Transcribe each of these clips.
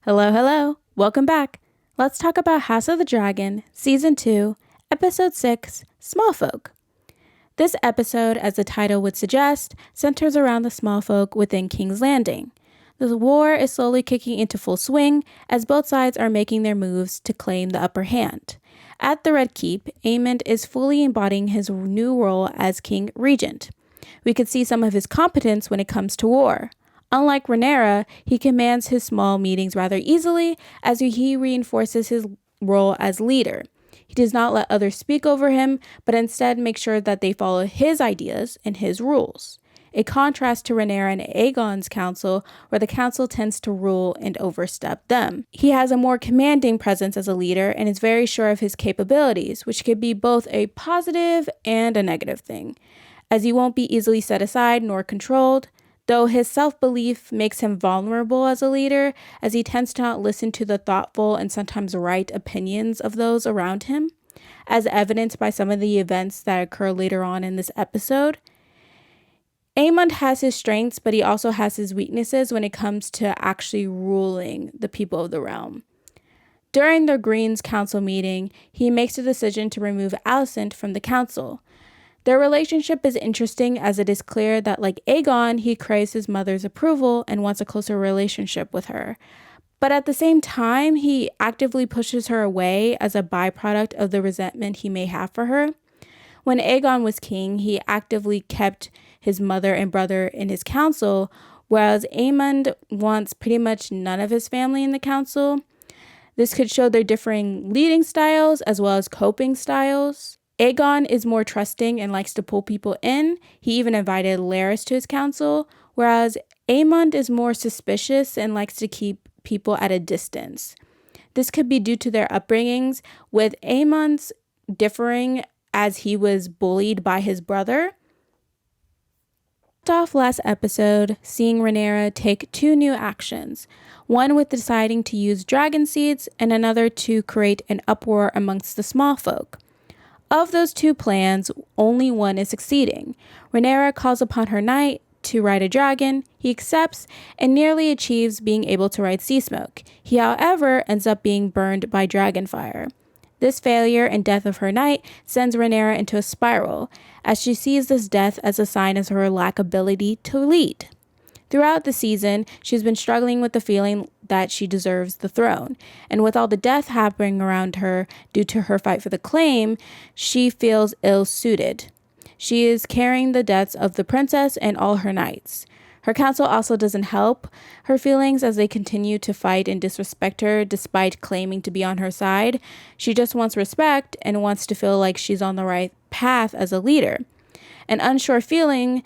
Hello, hello. Welcome back. Let's talk about House of the Dragon, Season 2, Episode 6, Small Folk. This episode, as the title would suggest, centers around the small folk within King's Landing. The war is slowly kicking into full swing as both sides are making their moves to claim the upper hand. At the Red Keep, Aemond is fully embodying his new role as King Regent. We could see some of his competence when it comes to war. Unlike Rhaenyra, he commands his small meetings rather easily as he reinforces his role as leader. He does not let others speak over him, but instead makes sure that they follow his ideas and his rules. A contrast to Rhaenyra and Aegon's council, where the council tends to rule and overstep them. He has a more commanding presence as a leader and is very sure of his capabilities, which could be both a positive and a negative thing, as he won't be easily set aside nor controlled. Though his self-belief makes him vulnerable as a leader, as he tends to not listen to the thoughtful and sometimes right opinions of those around him, as evidenced by some of the events that occur later on in this episode. Aemond has his strengths, but he also has his weaknesses when it comes to actually ruling the people of the realm. During the Green's council meeting, he makes a decision to remove Alicent from the council. Their relationship is interesting as it is clear that, like Aegon, he craves his mother's approval and wants a closer relationship with her. But at the same time, he actively pushes her away as a byproduct of the resentment he may have for her. When Aegon was king, he actively kept his mother and brother in his council, whereas Aemond wants pretty much none of his family in the council. This could show their differing leading styles as well as coping styles. Aegon is more trusting and likes to pull people in. He even invited Larys to his council, whereas Aemond is more suspicious and likes to keep people at a distance. This could be due to their upbringings, with Aemond's differing as he was bullied by his brother. Off last episode, seeing Rhaenyra take two new actions, one with deciding to use dragon seeds and another to create an uproar amongst the small folk. Of those two plans, only one is succeeding. Rhaenyra calls upon her knight to ride a dragon. He accepts and nearly achieves being able to ride sea smoke. He, however, ends up being burned by dragon fire. This failure and death of her knight sends Rhaenyra into a spiral, as she sees this death as a sign of her lack of ability to lead. Throughout the season, she's been struggling with the feeling that she deserves the throne, and with all the death happening around her due to her fight for the claim, she feels ill-suited. She is carrying the deaths of the princess and all her knights. Her council also doesn't help her feelings as they continue to fight and disrespect her despite claiming to be on her side. She just wants respect and wants to feel like she's on the right path as a leader. An unsure feeling,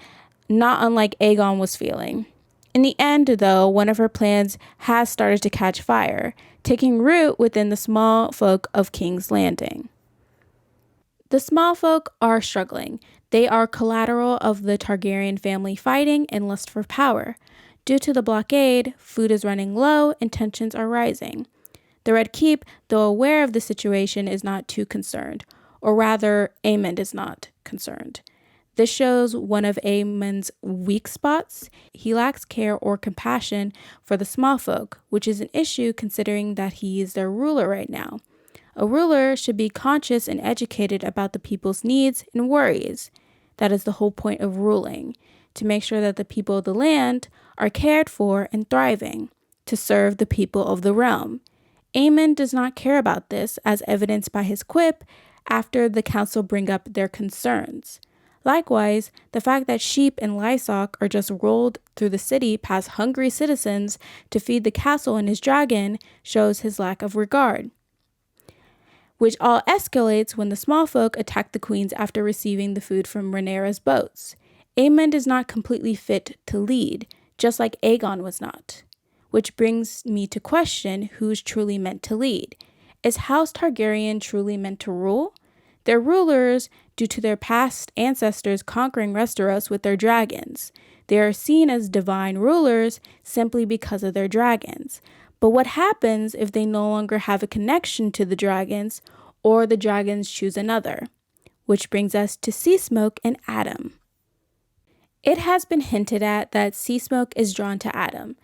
not unlike Aegon was feeling. In the end, though, one of her plans has started to catch fire, taking root within the small folk of King's Landing. The small folk are struggling. They are collateral of the Targaryen family fighting and lust for power. Due to the blockade, food is running low and tensions are rising. The Red Keep, though aware of the situation, is not too concerned, or rather, Aemond is not concerned. This shows one of Aemond's weak spots. He lacks care or compassion for the small folk, which is an issue considering that he is their ruler right now. A ruler should be conscious and educated about the people's needs and worries. That is the whole point of ruling, to make sure that the people of the land are cared for and thriving, to serve the people of the realm. Aemond does not care about this, as evidenced by his quip after the council bring up their concerns. Likewise, the fact that sheep and livestock are just rolled through the city past hungry citizens to feed the castle and his dragon shows his lack of regard, which all escalates when the small folk attack the queens after receiving the food from Rhaenyra's boats. Aemond is not completely fit to lead, just like Aegon was not, which brings me to question who's truly meant to lead. Is House Targaryen truly meant to rule? Their rulers, due to their past ancestors conquering Westeros with their dragons. They are seen as divine rulers simply because of their dragons. But what happens if they no longer have a connection to the dragons, or the dragons choose another? Which brings us to Sea Smoke and Adam. It has been hinted at that Sea Smoke is drawn to Adam.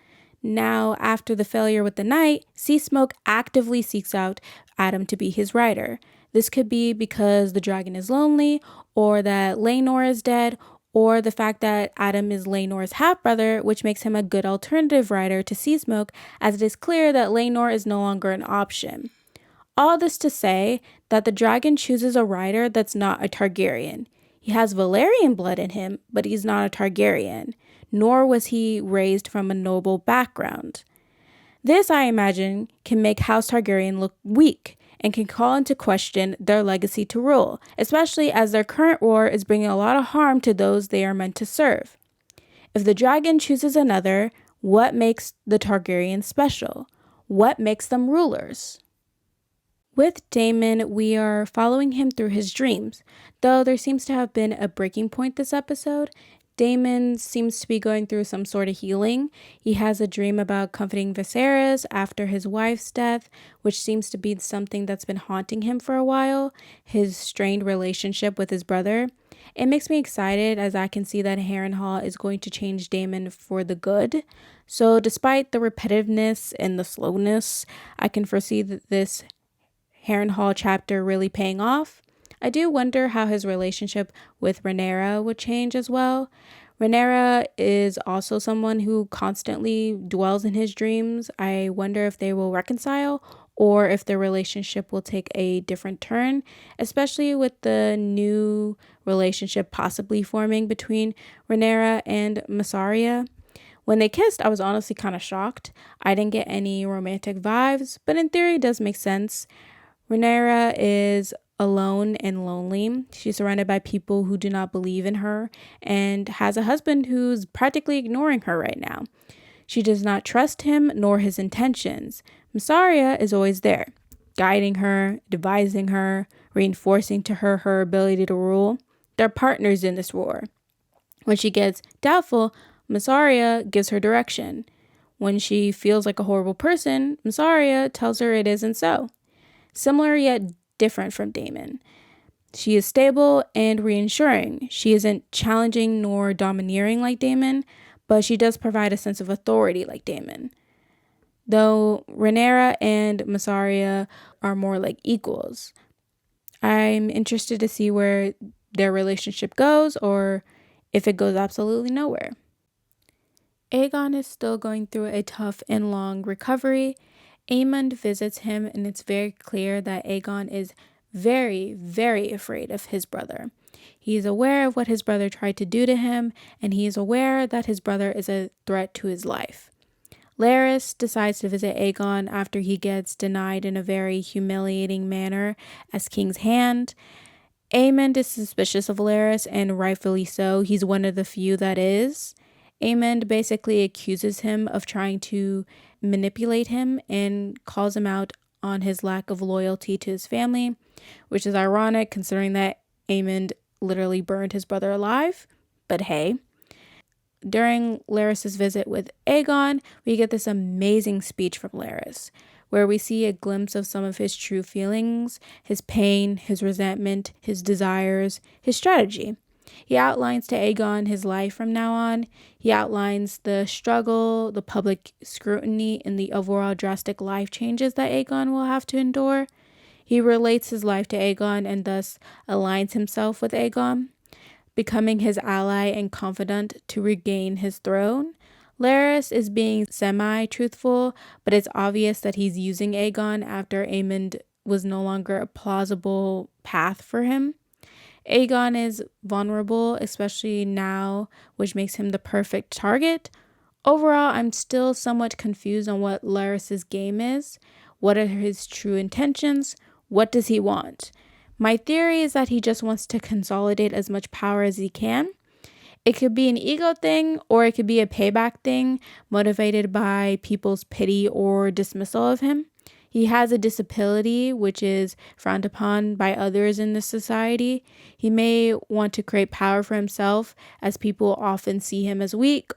Now, after the failure with the Knight, Sea Smoke actively seeks out Adam to be his rider. This could be because the dragon is lonely, or that Laenor is dead, or the fact that Adam is Laenor's half-brother, which makes him a good alternative rider to Sea Smoke, as it is clear that Laenor is no longer an option. All this to say that the dragon chooses a rider that's not a Targaryen. He has Valyrian blood in him, but he's not a Targaryen, nor was he raised from a noble background. This, I imagine, can make House Targaryen look weak and can call into question their legacy to rule, especially as their current war is bringing a lot of harm to those they are meant to serve. If the dragon chooses another, what makes the Targaryens special? What makes them rulers? With Daemon, we are following him through his dreams. Though there seems to have been a breaking point this episode, Daemon seems to be going through some sort of healing. He has a dream about comforting Viserys after his wife's death, which seems to be something that's been haunting him for a while, his strained relationship with his brother. It makes me excited as I can see that Harrenhal is going to change Daemon for the good. So despite the repetitiveness and the slowness, I can foresee that this Harrenhal chapter really paying off. I do wonder how his relationship with Rhaenyra would change as well. Rhaenyra is also someone who constantly dwells in his dreams. I wonder if they will reconcile or if their relationship will take a different turn, especially with the new relationship possibly forming between Rhaenyra and Mysaria. When they kissed, I was honestly kind of shocked. I didn't get any romantic vibes, but in theory it does make sense. Rhaenyra is alone and lonely. She's surrounded by people who do not believe in her and has a husband who's practically ignoring her right now. She does not trust him nor his intentions. Mysaria is always there, guiding her, advising her, reinforcing to her her ability to rule. They're partners in this war. When she gets doubtful, Mysaria gives her direction. When she feels like a horrible person, Mysaria tells her it isn't so. Similar yet different from Daemon. She is stable and reassuring. She isn't challenging nor domineering like Daemon, but she does provide a sense of authority like Daemon. Though Rhaenyra and Mysaria are more like equals. I'm interested to see where their relationship goes or if it goes absolutely nowhere. Aegon is still going through a tough and long recovery. Aemond visits him, and it's very clear that Aegon is very, very afraid of his brother. He is aware of what his brother tried to do to him, and he is aware that his brother is a threat to his life. Larys decides to visit Aegon after he gets denied in a very humiliating manner as King's Hand. Aemond is suspicious of Larys, and rightfully so. He's one of the few that is. Aemond basically accuses him of trying to manipulate him and calls him out on his lack of loyalty to his family, which is ironic considering that Aemond literally burned his brother alive. But hey, during Larys's visit with Aegon, we get this amazing speech from Larys, where we see a glimpse of some of his true feelings, his pain, his resentment, his desires, his strategy. He outlines to Aegon his life from now on. He outlines the struggle, the public scrutiny, and the overall drastic life changes that Aegon will have to endure. He relates his life to Aegon and thus aligns himself with Aegon, becoming his ally and confidant to regain his throne. Larys is being semi-truthful, but it's obvious that he's using Aegon after Aemond was no longer a plausible path for him. Aegon is vulnerable, especially now, which makes him the perfect target. Overall, I'm still somewhat confused on what Larys's game is. What are his true intentions? What does he want? My theory is that he just wants to consolidate as much power as he can. It could be an ego thing, or it could be a payback thing, motivated by people's pity or dismissal of him. He has a disability, which is frowned upon by others in this society. He may want to create power for himself, as people often see him as weak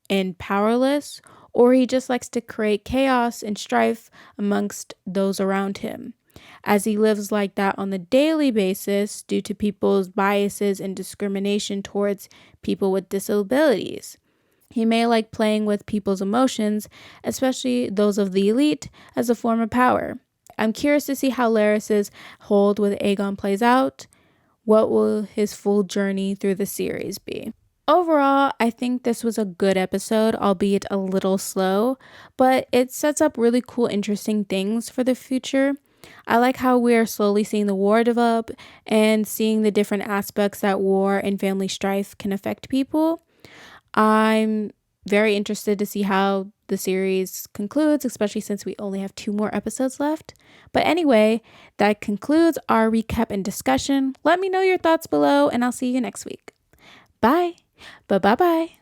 and powerless, or he just likes to create chaos and strife amongst those around him, as he lives like that on the daily basis due to people's biases and discrimination towards people with disabilities. He may like playing with people's emotions, especially those of the elite, as a form of power. I'm curious to see how Larys's hold with Aegon plays out. What will his full journey through the series be? Overall, I think this was a good episode, albeit a little slow, but it sets up really cool, interesting things for the future. I like how we're slowly seeing the war develop and seeing the different aspects that war and family strife can affect people. I'm very interested to see how the series concludes, especially since we only have 2 more episodes left. But anyway, that concludes our recap and discussion. Let me know your thoughts below, and I'll see you next week. Bye. Bye.